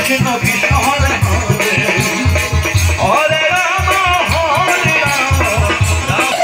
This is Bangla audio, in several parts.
কৃষ্ণ কৃষ্ণ হরে হরে হরে রাম হরে রাম রাম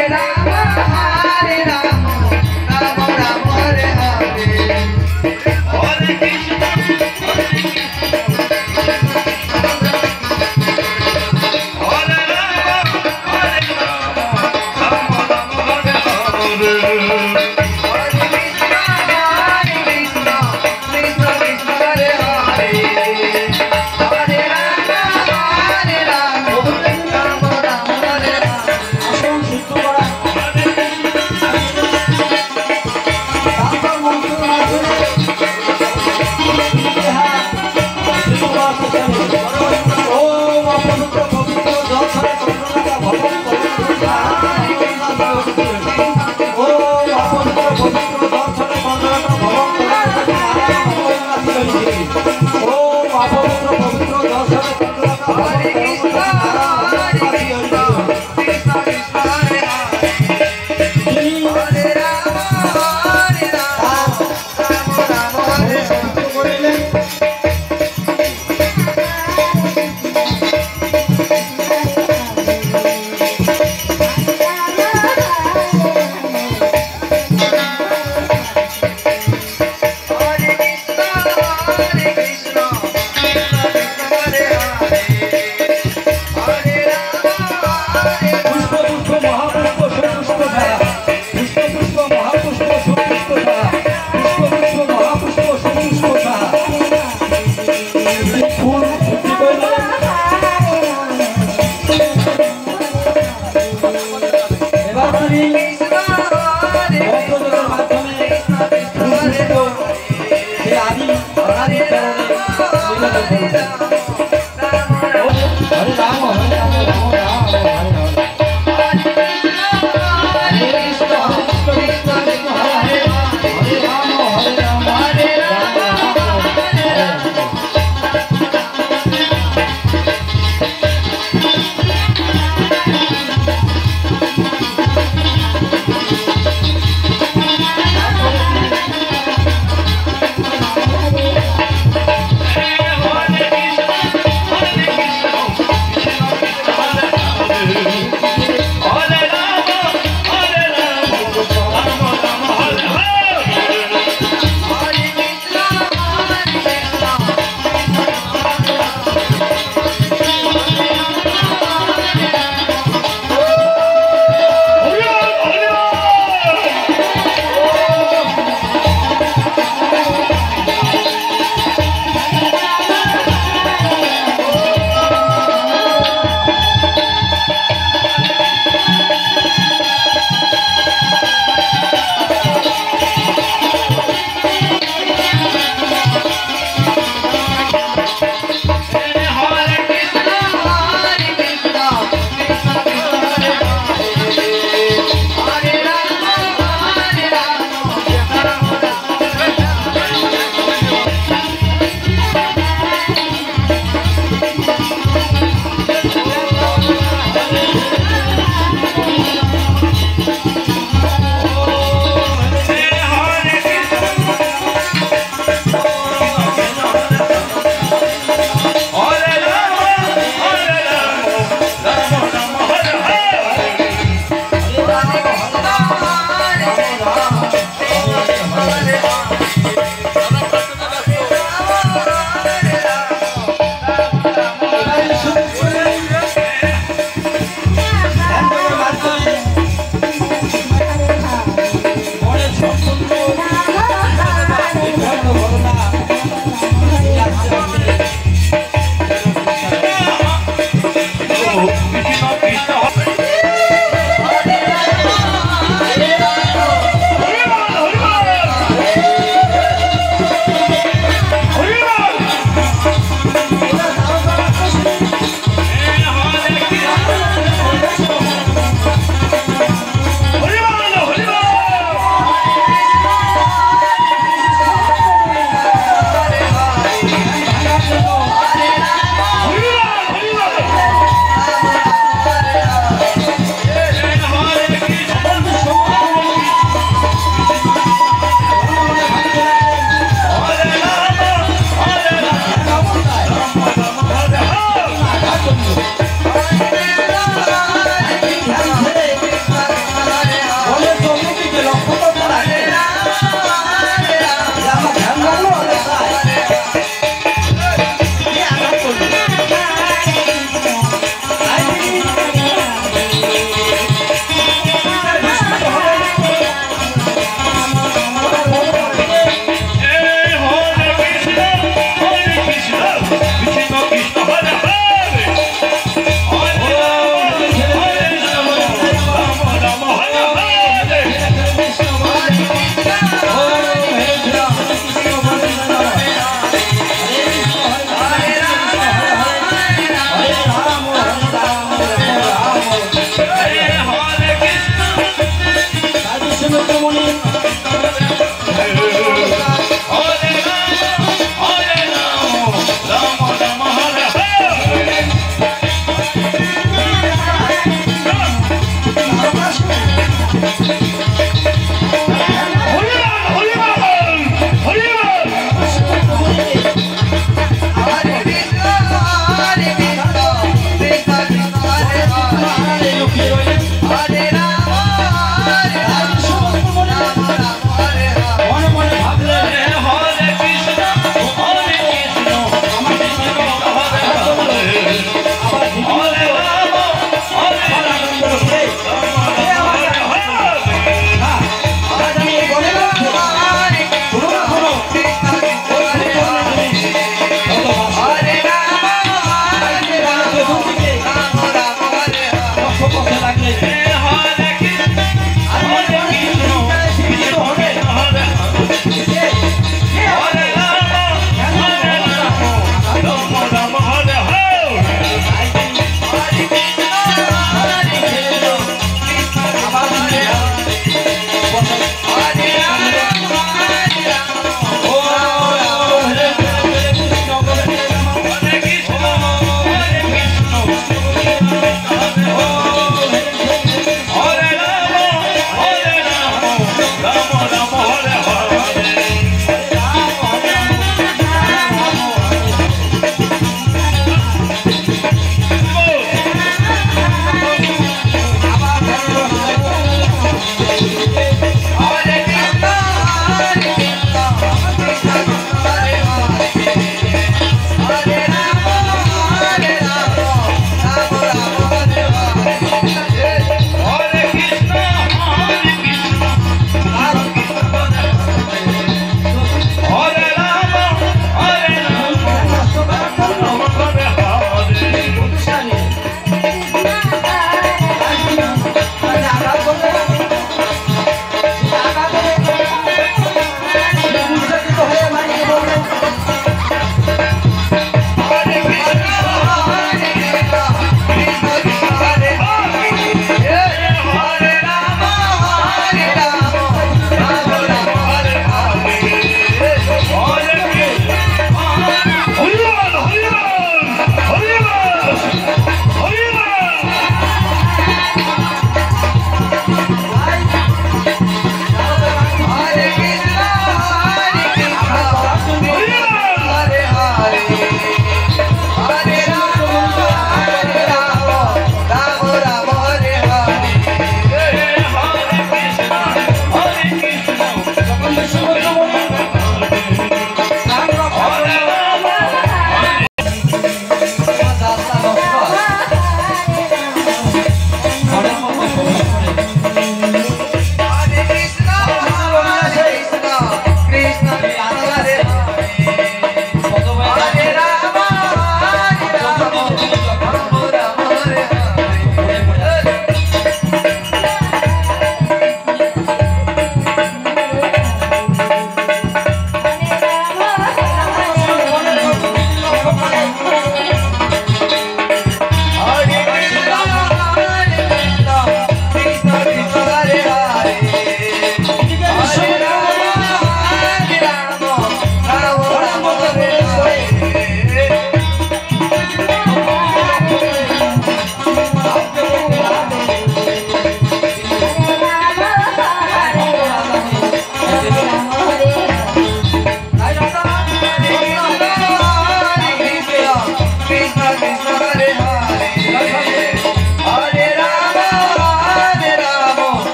Hare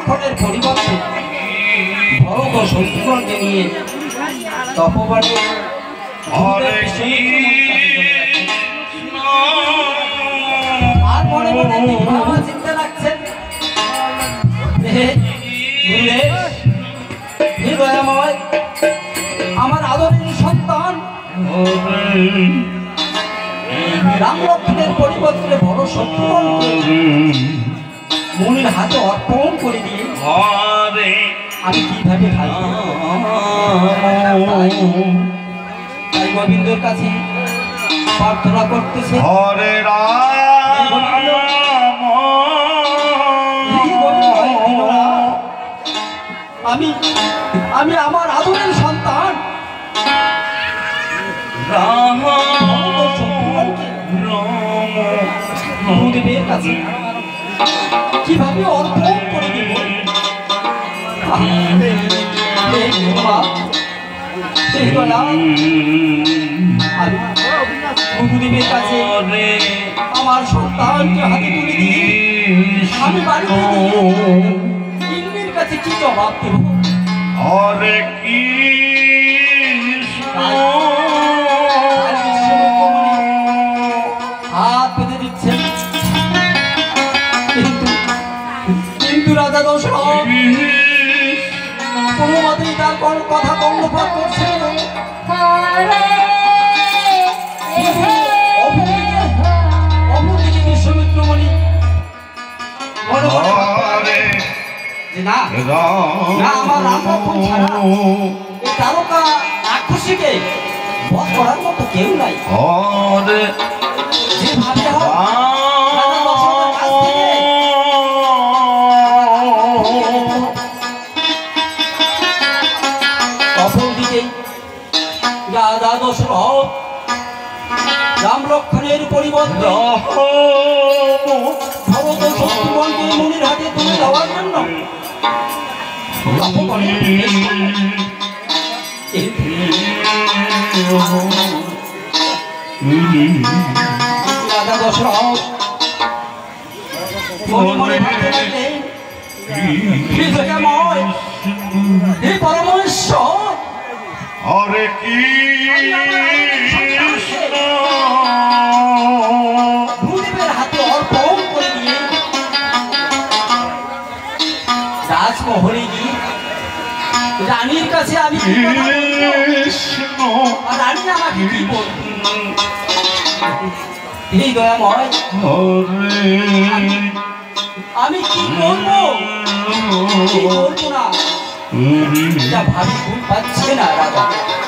লক্ষণের পরিবর্তে ভরত ও শত্রুঘ্নকে নিয়ে তপবনে আর মনে মনে ভাবা চিন্তা লাগছেন। দয়াময়, আমার আদরের সন্তান রাম লক্ষণের পরিবর্তে বড় শত্রুঘ্নকে মনির হাতে অর্পণ করে দিয়ে আমি কিভাবে থাকবো? তাই গোবিন্দর কাছে প্রার্থনা করতেছে, হরে রাম আমি আমি আমার আদরের সন্তান গুরুদেবের কাছে কিভাবে অর্পণ করে দিব? গুরুদেবের কাছে আমার সন্তানকে হাতে তুলে দিয়ে আমি বাড়িতে ইন্দ্রের কাছে কি জবাব দেব? হরে কি হাত পেতে দিচ্ছেন, কিন্তু রাজা দশরথ কোনো মতেই তার কথা কর্ণপাত করছেন না। অপরদিকে বিশ্বমিত্রমণি মনে মনে যে না আমার রামলক্ষণ ছাড়া এই তারকা রাক্ষসীকে বধ করার মতো কেউ নাই। যেভাবে হোক রাজা দশরথের কাছ থেকে অপরদিকে রাজা দশরথ রাম লক্ষণের পরিবর্তে ভরত শত্রুঘ্নকে মুনির হাতে তুলে দেওয়ার জন্য রাজা দশরথ মনে মনে ভাবতে লাগলেন, হে পরমেশ্বর, হরে কি গুরুদেবের হাতে অর্পণ করে দিয়ে রাজমহলে গিয়ে রানীর কাছে আমি রানী আমাকে কি বলব? এই দয়াময়, আমি কি করবো? কি করবো না যা ভাবি ভুল পাচ্ছে না রাজা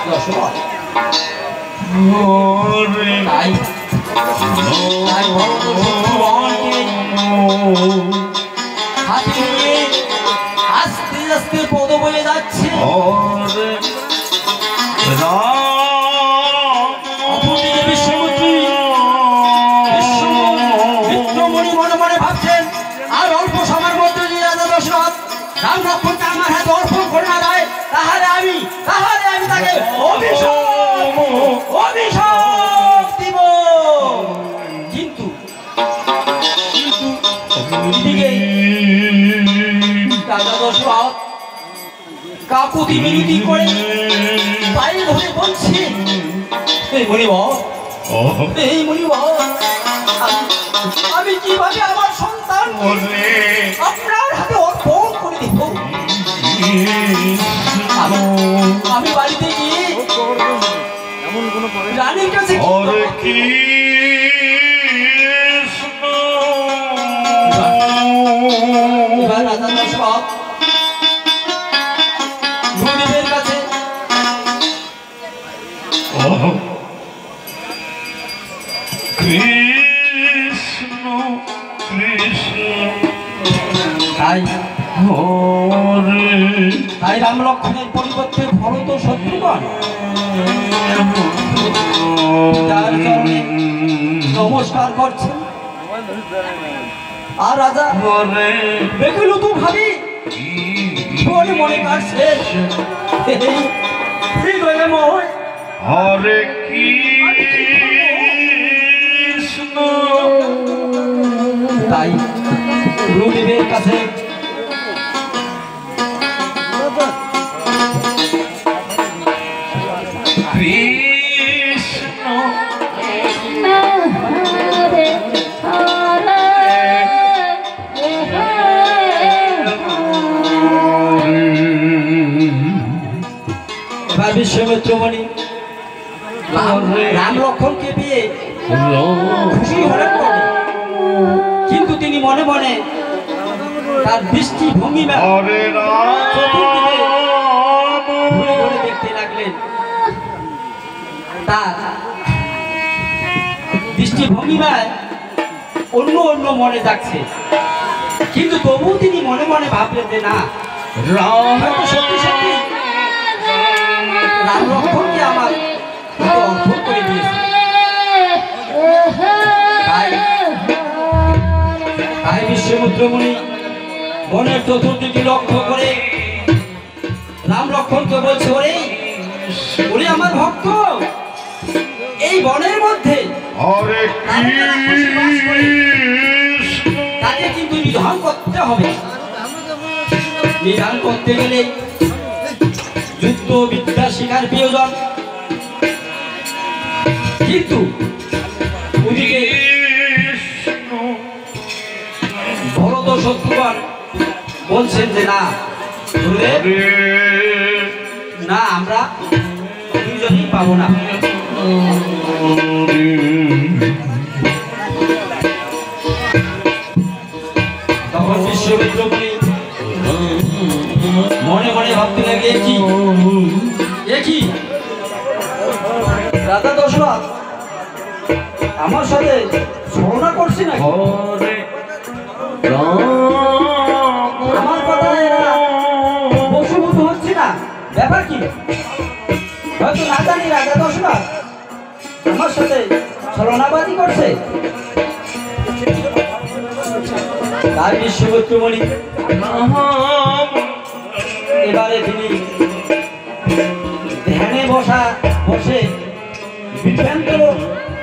দশরথ। তাই ভরত শত্রুঘ্নকে হাতে নিয়ে আস্তে আস্তে পদ বয়ে যাচ্ছে। অপরদিকে বিশ্বমিত্রমণি মনে মনে ভাবছেন, আর অল্প সময়ের মধ্যে যদি রাজা দশরথ রাম লক্ষণকে আমার হাতে অর্পণ করে না দেয়, তাহলে আমি তাকে অভিশাপ দিব। কিন্তু রাজা দশরথ কাকুতি মিনতি করে পায়ে ধরে বলছে, এই মণিবর, আমি কিভাবে আমার সন্তান আপনার হাতে অর্পণ করে দিব? আমি বাড়িতে গিয়ে রানীর কাছে রাজা দশরথ গুরুদেবের কাছে তাই রাম লক্ষণের পরিবর্তে ভরত শত্রুঘ্ন তার চরণে নমস্কার করছেন। আর রাজা বেকুল তো ভাবি মনে মনে কাটছে, হরে কৃষ্ণ। তাই গুরুদেবের কাছে বিশ্বমিত্রমণি রাম লক্ষণকে পেয়ে খুশি হলেন বটে, কিন্তু তিনি মনে মনে তার দৃষ্টি ভঙ্গিমা হরে চতুর্দিকে রাম ঘুরে ঘুরে দেখতে লাগলেন। তার দৃষ্টি ভঙ্গিমায় অন্য অন্য মনে যাচ্ছে, কিন্তু তবুও তিনি মনে মনে ভাবলেন যে না, হয়তো সত্যি সত্যি রাম লক্ষণকে আমার হাতে অর্পণ করে দিয়েছে। তাই বিশ্বমিত্রমণি বনের চতুর্দিকে লক্ষ্য করে রাম লক্ষণকে বলছে, ওরে আমার ভক্ত, এই বনের মধ্যে হরে কৃষ্ণ তাকে কিন্তু নিধন করতে হবে। নিধন করতে গেলে যুদ্ধ বিদ্যা শিকার প্রয়োজন, কিন্তু ওদিকে ভরত শত্রুঘ্ন বলছেন যে না, না আমরা দুজনেই পাবো না। তখন বিশ্বমিত্রমণি মনে মনে ভাবতে লাগে, কি রাজা দশরথ আমার সাথে ছলনা করছি না, আমার কথা এরা বশীভূত হচ্ছে না, ব্যাপার কি? হয়তো না জানি রাজা দশরথ আমার সাথে ছলনাবাজি করছে। তাই বিশ্বমিত্রমণি এবারে তিনি ধ্যানে বসে বিভ্রান্ত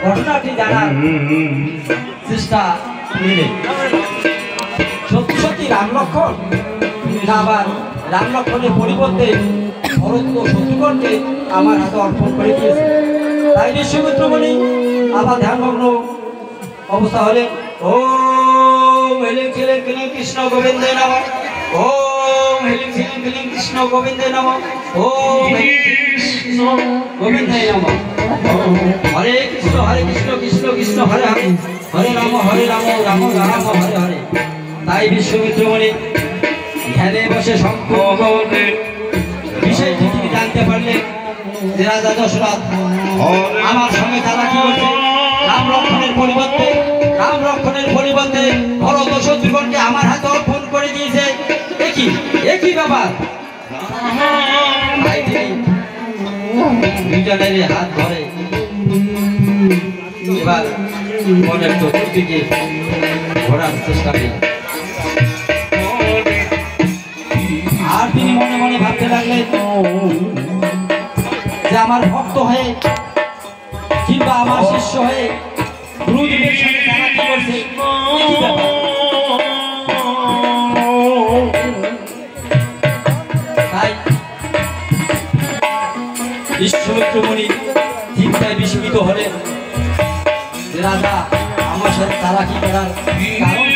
ঘটনাটি জানার চেষ্টা নিলেন। সত্যি সত্যি রাম লক্ষণ না আবার রাম লক্ষণের পরিবর্তে ভরত শত্রুঘ্নকে আমার হাতে অর্পণ করে দিয়েছে। তাই বিশ্বমিত্রমণি আবার ধ্যানমগ্ন অবস্থা হলেন। ওম হেলিং ছিলেন ক্লিং কৃষ্ণ গোবিন্দে নমঃ, ওম হেলিং ছিলেন ক্লিং কৃষ্ণ গোবিন্দে নমঃ, ওম কৃষ্ণ গোবিন্দে নমঃ। হরে কৃষ্ণ কৃষ্ণ কৃষ্ণ হরে হরে, হরে রাম রাম রাম হরে হরে। তাই বিশ্বমিত্রমণি ধ্যানে বসে সম্পূর্ণ বিষয়টি তিনি জানতে পারলেন যে রাজা দশরথ আমার সঙ্গে তারা কি করছে, রাম লক্ষণের পরিবর্তে ভরত শত্রুঘ্নকে আমার হাতে অর্পণ করে দিয়েছে। একই ব্যাপার। তাই তিনি দুজনের হাত ধরে এবার মনের চতুর্দিকে ঘোরার চেষ্টা করেন। আর তিনি মনে মনে ভাবতে লাগলেন যে আমার ভক্ত হয়ে কিংবা আমার শিষ্য হয়ে গুরুদেবের সাথে তারা কি করছে, একই ব্যাপার। তাই বিশ্বমিত্রমণি চিন্তায় বিস্মিত হলেন যে রাজা আমার সাথে তারা কি করার কারণ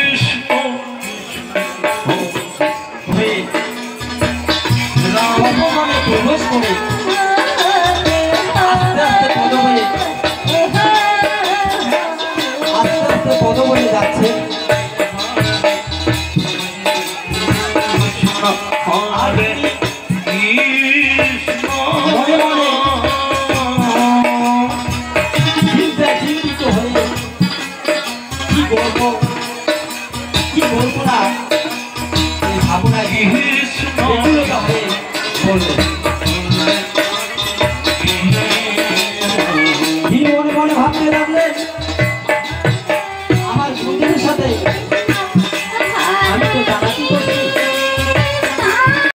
প্রবেশ করে আস্তে আস্তে পদবলে যাচ্ছে। মনে মনে চিন্তিত হয়ে কি বলবো না এই ভাবনা হয়ে বললেন। তিনি মনে মনে ভাবতে লাগলেন আমার গুরুদেবের সাথে